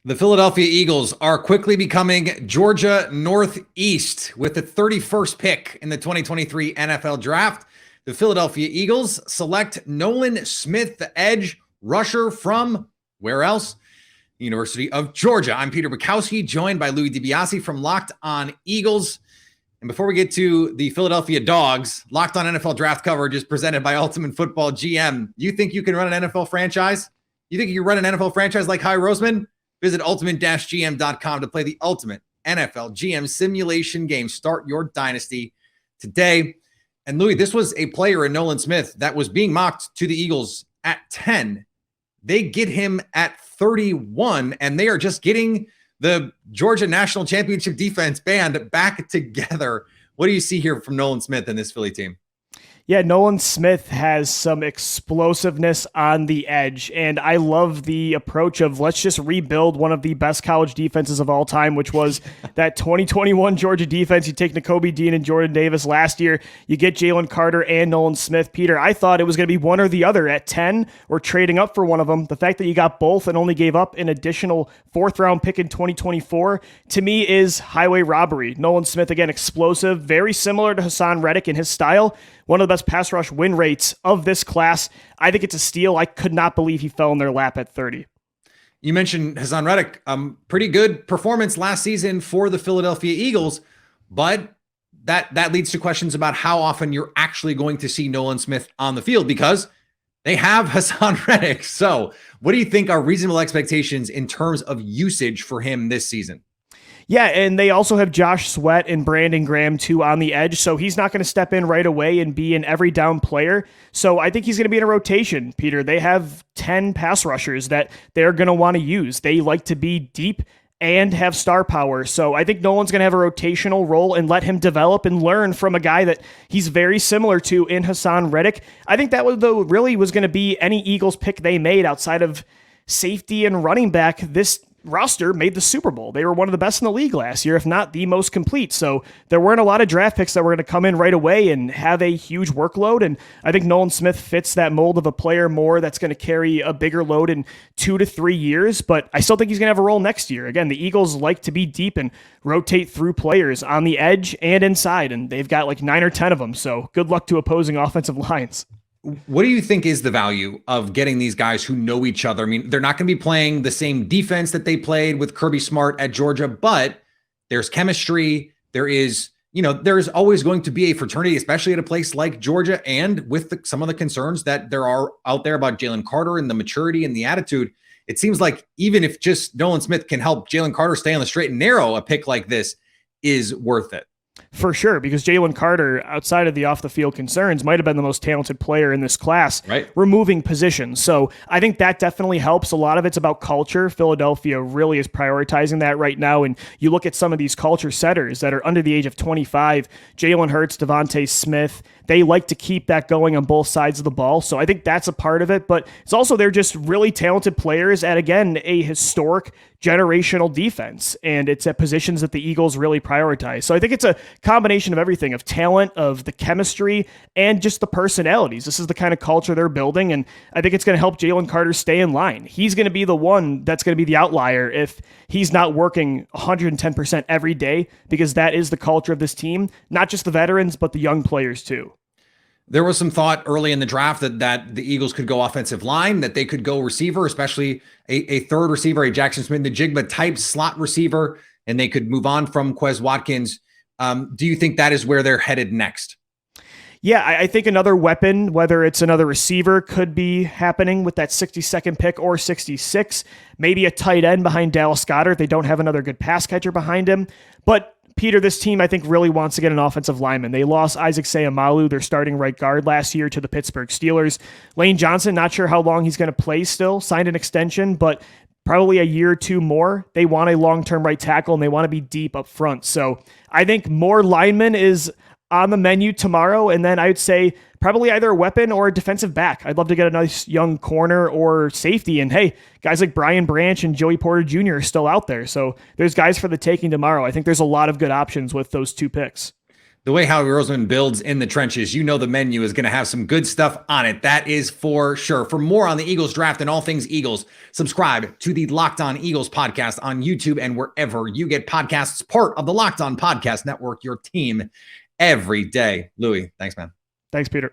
The Philadelphia Eagles are quickly becoming Georgia Northeast with the 31st pick in the 2023 NFL Draft. The Philadelphia Eagles select Nolan Smith, the edge rusher from where else? University of Georgia. I'm Peter Bukowski, joined by Louie DiBiase from Locked On Eagles. And before we get to the Philadelphia Dogs, Locked On NFL Draft coverage is presented by Ultimate Football GM. You think you can run an NFL franchise? You think you can run an NFL franchise like Hy Roseman? Visit ultimate-gm.com to play the ultimate NFL GM simulation game. Start your dynasty today. And Louis, this was a player in Nolan Smith that was being mocked to the Eagles at 10. They get him at 31, and they are just getting the Georgia National Championship defense band back together. What do you see here from Nolan Smith and this Philly team? Yeah, Nolan Smith has some explosiveness on the edge, and I love the approach of let's just rebuild one of the best college defenses of all time, which was that 2021 Georgia defense. You take Nakobe Dean and Jordan Davis last year. You get Jalen Carter and Nolan Smith. Peter, I thought it was going to be one or the other at 10 or trading up for one of them. The fact that you got both and only gave up an additional fourth-round pick in 2024, to me, is highway robbery. Nolan Smith, again, explosive, very similar to Hassan Reddick in his style. One of the best pass rush win rates of this class. I think it's a steal. I could not believe he fell in their lap at 30. You mentioned Hassan Reddick. Pretty good performance last season for the Philadelphia Eagles, but that leads to questions about how often you're actually going to see Nolan Smith on the field because they have Hassan Reddick. So what do you think are reasonable expectations in terms of usage for him this season? Yeah, and they also have Josh Sweat and Brandon Graham, too, on the edge, so he's not going to step in right away and be an every down player. So I think he's going to be in a rotation, Peter. They have 10 pass rushers that they're going to want to use. They like to be deep and have star power. So I think Nolan's going to have a rotational role and let him develop and learn from a guy that he's very similar to in Hassan Reddick. I think that really was going to be any Eagles pick they made outside of safety and running back. This roster made the Super Bowl. They were one of the best in the league last year, if not the most complete. So there weren't a lot of draft picks that were going to come in right away and have a huge workload. And I think Nolan Smith fits that mold of a player more that's going to carry a bigger load in 2 to 3 years. But I still think he's going to have a role next year. Again, the Eagles like to be deep and rotate through players on the edge and inside. And they've got like 9 or 10 of them. So good luck to opposing offensive lines. What do you think is the value of getting these guys who know each other? I mean, they're not going to be playing the same defense that they played with Kirby Smart at Georgia, but there's chemistry. There's always going to be a fraternity, especially at a place like Georgia. And with some of the concerns that there are out there about Jalen Carter and the maturity and the attitude, it seems like even if just Nolan Smith can help Jalen Carter stay on the straight and narrow, a pick like this is worth it. For sure, because Jalen Carter, outside of the off-the-field concerns, might have been the most talented player in this class, right? Removing positions. So I think that definitely helps. A lot of it's about culture. Philadelphia really is prioritizing that right now. And you look at some of these culture setters that are under the age of 25, Jalen Hurts, Devontae Smith, they like to keep that going on both sides of the ball. So I think that's a part of it. But it's also they're just really talented players at, again, a historic generational defense. And it's at positions that the Eagles really prioritize. So I think it's a combination of everything, of talent, of the chemistry, and just the personalities. This is the kind of culture they're building. And I think it's going to help Jalen Carter stay in line. He's going to be the one that's going to be the outlier if he's not working 110% every day, because that is the culture of this team, not just the veterans, but the young players too. There was some thought early in the draft that the Eagles could go offensive line, that they could go receiver, especially a third receiver, a Jackson Smith-Njigba type slot receiver, and they could move on from Quez Watkins. Do you think that is where they're headed next? Yeah, I think another weapon, whether it's another receiver, could be happening with that 62nd pick or 66. Maybe a tight end behind Dallas Goedert. They don't have another good pass catcher behind him. But Peter, this team, I think, really wants to get an offensive lineman. They lost Isaac Seumalo, their starting right guard, last year to the Pittsburgh Steelers. Lane Johnson, not sure how long he's going to play still, signed an extension, but probably a year or two more. They want a long-term right tackle, and they want to be deep up front. So I think more linemen is on the menu tomorrow, and then I would say probably either a weapon or a defensive back. I'd love to get a nice young corner or safety, and hey, guys like Brian Branch and Joey Porter Jr. are still out there, so there's guys for the taking tomorrow. I think there's a lot of good options with those two picks. The way Howie Roseman builds in the trenches, you know the menu is going to have some good stuff on it. That is for sure. For more on the Eagles draft and all things Eagles, subscribe to the Locked On Eagles podcast on YouTube and wherever you get podcasts, part of the Locked On Podcast Network, your team every day. Louie, thanks, man. Thanks, Peter.